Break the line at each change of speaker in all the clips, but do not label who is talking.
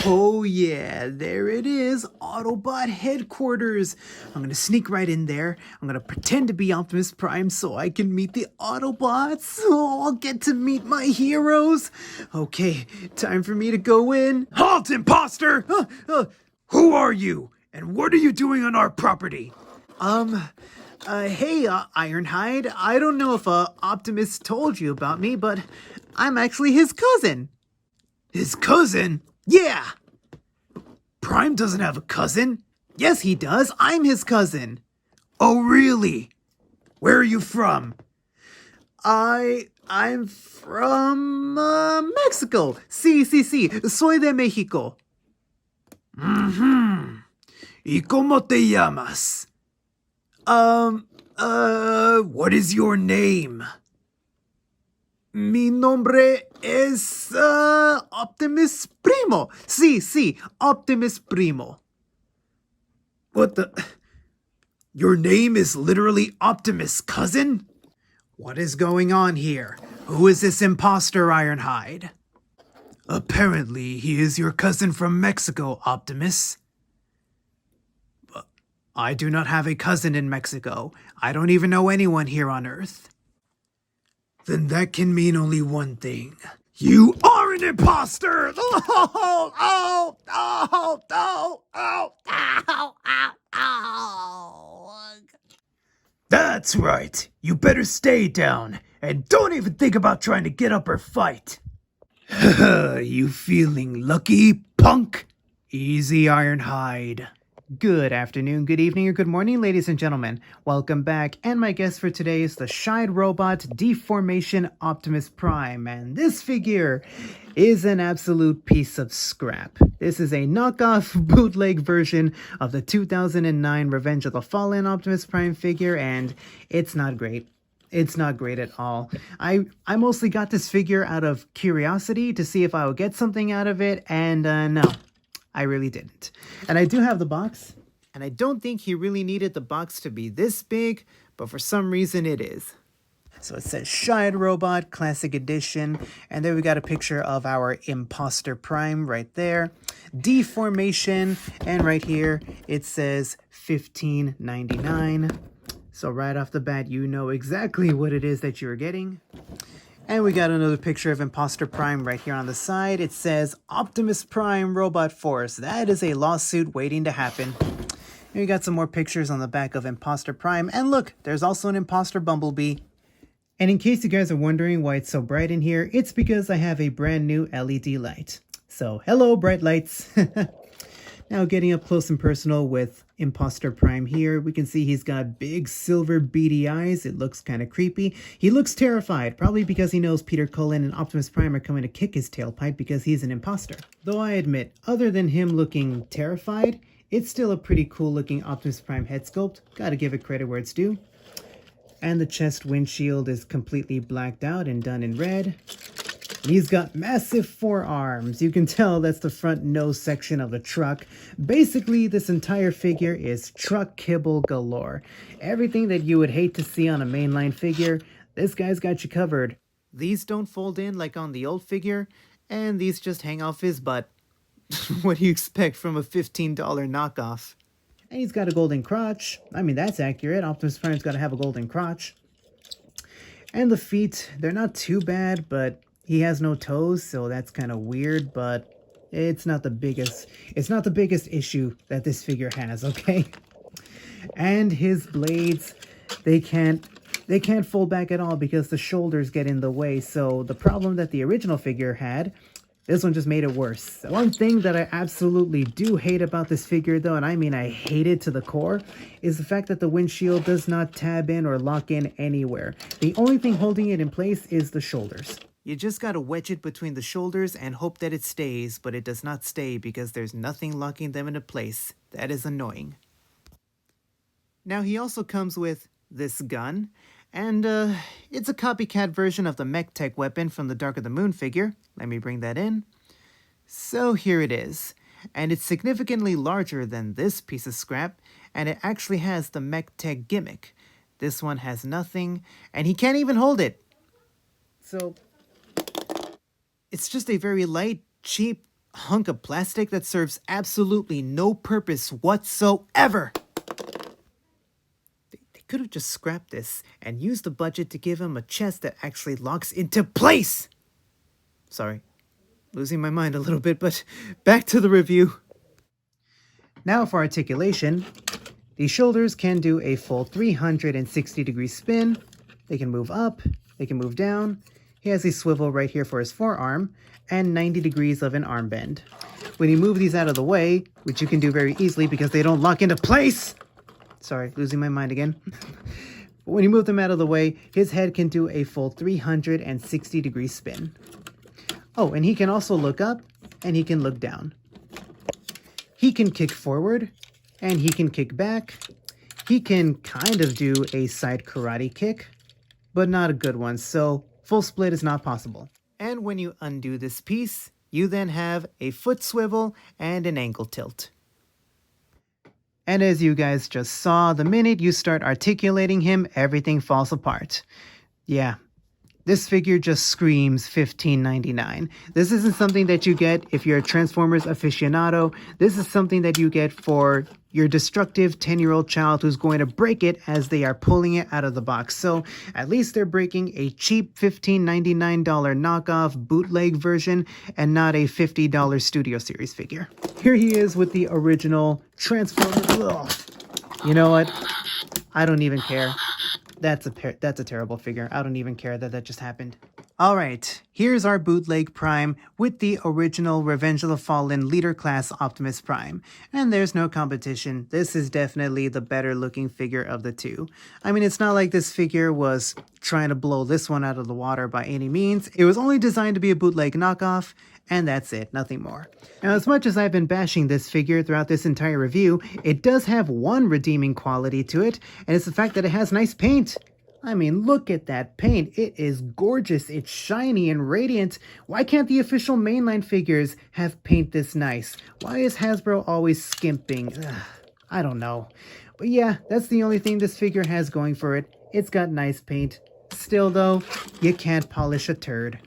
Oh yeah, there it is, Autobot headquarters. I'm gonna sneak right in there. I'm gonna pretend to be Optimus Prime so I can meet the Autobots. Oh, I'll get to meet my heroes. Okay, time for me to go in. Halt, imposter! Who are you? And what are you doing on our property? Hey, Ironhide. I don't know if Optimus told you about me, but I'm actually his cousin. His cousin? Yeah! Prime doesn't have a cousin. Yes, he does. I'm his cousin. Oh, really? Where are you from? I'm from, Mexico. Sí. Soy de México. ¿Y cómo te llamas? What is your name? Mi nombre es, Optimus Primo. Sí, Optimus Primo. What the? Your name is literally Optimus, cousin? What is going on here? Who is this imposter, Ironhide? Apparently, he is your cousin from Mexico, Optimus. But I do not have a cousin in Mexico. I don't even know anyone here on Earth. Then that can mean only one thing. You are an imposter! That's right. You better stay down. And don't even think about trying to get up or fight. You feeling lucky, punk? Easy, Ironhide. Good afternoon, good evening, or good morning, ladies and gentlemen. Welcome back, and my guest for today is the Shide robot Deformation Optimus Prime, and this figure is an absolute piece of scrap. This is a knockoff bootleg version of the 2009 Revenge of the Fallen Optimus Prime figure, and it's not great. It's not great at all. I mostly got this figure out of curiosity to see if I would get something out of it, and no. I really didn't. And I do have the box, and I don't think he really needed the box to be this big, but for some reason it is. So it says Shide Robot Classic Edition, and there we got a picture of our Imposter Prime right there. Deformation, and right here it says $15.99. So right off the bat, you know exactly what it is that you're getting. And we got another picture of Imposter Prime right here on the side. It says Optimus Prime Robot Force. That is a lawsuit waiting to happen. And we got some more pictures on the back of Imposter Prime. And look, there's also an Imposter Bumblebee. And in case you guys are wondering why it's so bright in here, it's because I have a brand new LED light. So hello, bright lights. Now getting up close and personal with Imposter Prime here, we can see he's got big silver beady eyes. It looks kind of creepy. He looks terrified, probably because he knows Peter Cullen and Optimus Prime are coming to kick his tailpipe because he's an imposter. Though I admit, other than him looking terrified, it's still a pretty cool looking Optimus Prime head sculpt. Gotta give it credit where it's due. And the chest windshield is completely blacked out and done in red. He's got massive forearms. You can tell that's the front nose section of the truck. Basically, this entire figure is truck kibble galore. Everything that you would hate to see on a mainline figure, this guy's got you covered. These don't fold in like on the old figure, and these just hang off his butt. What do you expect from a $15 knockoff? And he's got a golden crotch. I mean, that's accurate. Optimus Prime's got to have a golden crotch. And the feet, they're not too bad, but he has no toes, so that's kind of weird, but it's not the biggest issue that this figure has, okay? And his blades, they can't fold back at all because the shoulders get in the way. So the problem that the original figure had, this one just made it worse. One thing that I absolutely do hate about this figure though, and I mean I hate it to the core, is the fact that the windshield does not tab in or lock in anywhere. The only thing holding it in place is the shoulders. You just gotta wedge it between the shoulders and hope that it stays, but it does not stay because there's nothing locking them into place. That is annoying. Now he also comes with this gun, and it's a copycat version of the mech tech weapon from the Dark of the Moon figure. Let me bring that in. So here it is, and it's significantly larger than this piece of scrap, and it actually has the mech tech gimmick. This one has nothing, and he can't even hold it. So it's just a very light, cheap,
hunk of plastic that serves absolutely no purpose whatsoever. They could have just scrapped this and used the budget to give him a chest that actually locks into place. Sorry, losing my mind a little bit, but back to the review.
Now for articulation. The shoulders can do a full 360-degree spin. They can move up, they can move down. He has a swivel right here for his forearm, and 90 degrees of an arm bend. When you move these out of the way, which you can do very easily because they don't lock into place. Sorry, losing my mind again. But when you move them out of the way, his head can do a full 360-degree spin. Oh, and he can also look up, and he can look down. He can kick forward, and he can kick back. He can kind of do a side karate kick, but not a good one, so full split is not possible.
And when you undo this piece, you then have a foot swivel and an ankle tilt.
And as you guys just saw, the minute you start articulating him, everything falls apart. Yeah, this figure just screams $15.99. This isn't something that you get if you're a Transformers aficionado. This is something that you get for your destructive 10-year-old child who's going to break it as they are pulling it out of the box. So at least they're breaking a cheap $15.99 knockoff bootleg version and not a $50 Studio Series figure. Here he is with the original Transformers. Ugh. You know what? I don't even care. That's a terrible figure. I don't even care that just happened. Alright, here's our bootleg Prime with the original Revenge of the Fallen Leader Class Optimus Prime. And there's no competition. This is definitely the better looking figure of the two. I mean, it's not like this figure was trying to blow this one out of the water by any means. It was only designed to be a bootleg knockoff, and that's it, nothing more. Now, as much as I've been bashing this figure throughout this entire review, it does have one redeeming quality to it, and it's the fact that it has nice paint. I mean, look at that paint. It is gorgeous. It's shiny and radiant. Why can't the official mainline figures have paint this nice? Why is Hasbro always skimping? Ugh, I don't know. But yeah, that's the only thing this figure has going for it. It's got nice paint. Still though, you can't polish a turd.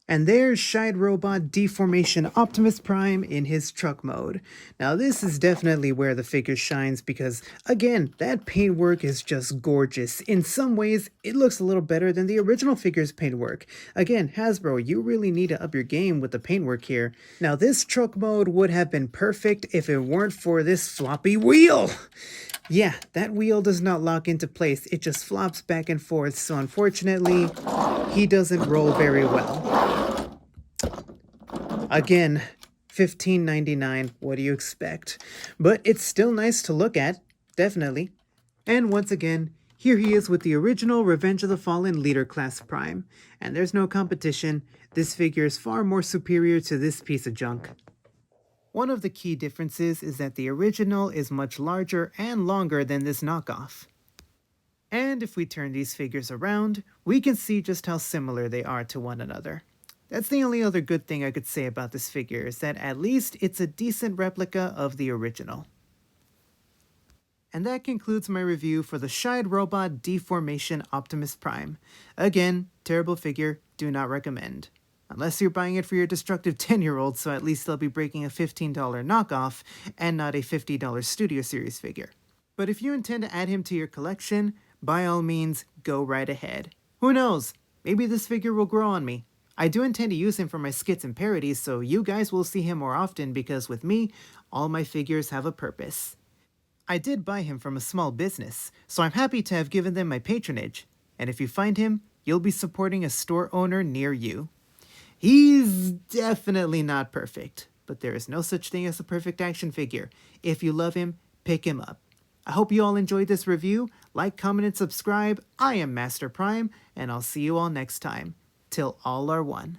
And there's Shide Robot Deformation Optimus Prime in his truck mode. Now this is definitely where the figure shines because, again, that paintwork is just gorgeous. In some ways, it looks a little better than the original figure's paintwork. Again, Hasbro, you really need to up your game with the paintwork here. Now this truck mode would have been perfect if it weren't for this floppy wheel. Yeah, that wheel does not lock into place. It just flops back and forth, so unfortunately, he doesn't roll very well. Again, $15.99, what do you expect? But it's still nice to look at, definitely. And once again,
Here he is with the original Revenge of the Fallen Leader Class Prime, and there's no competition. This figure is far more superior to this piece of junk. One of the key differences is that the original is much larger and longer than this knockoff. And if we turn these figures around, we can see just how similar they are to one another. That's the only other good thing I could say about this figure, is that at least it's a decent replica of the original. And that concludes my review for the Shide Robot Deformation Optimus Prime. Again, terrible figure, do not recommend. Unless you're buying it for your destructive 10-year-old, so at least they'll be breaking a $15 knockoff and not a $50 Studio Series figure. But if you intend to add him to your collection, by all means, go right ahead. Who knows? Maybe this figure will grow on me. I do intend to use him for my skits and parodies, so you guys will see him more often because with me, all my figures have a purpose. I did buy him from a small business, so I'm happy to have given them my patronage. And if you find him, you'll be supporting a store owner near you. He's definitely not perfect, but there is no such thing as a perfect action figure. If you love him, pick him up. I hope you all enjoyed this review. Like, comment, and subscribe. I am Master Prime, and I'll see you all next time. Till all are one.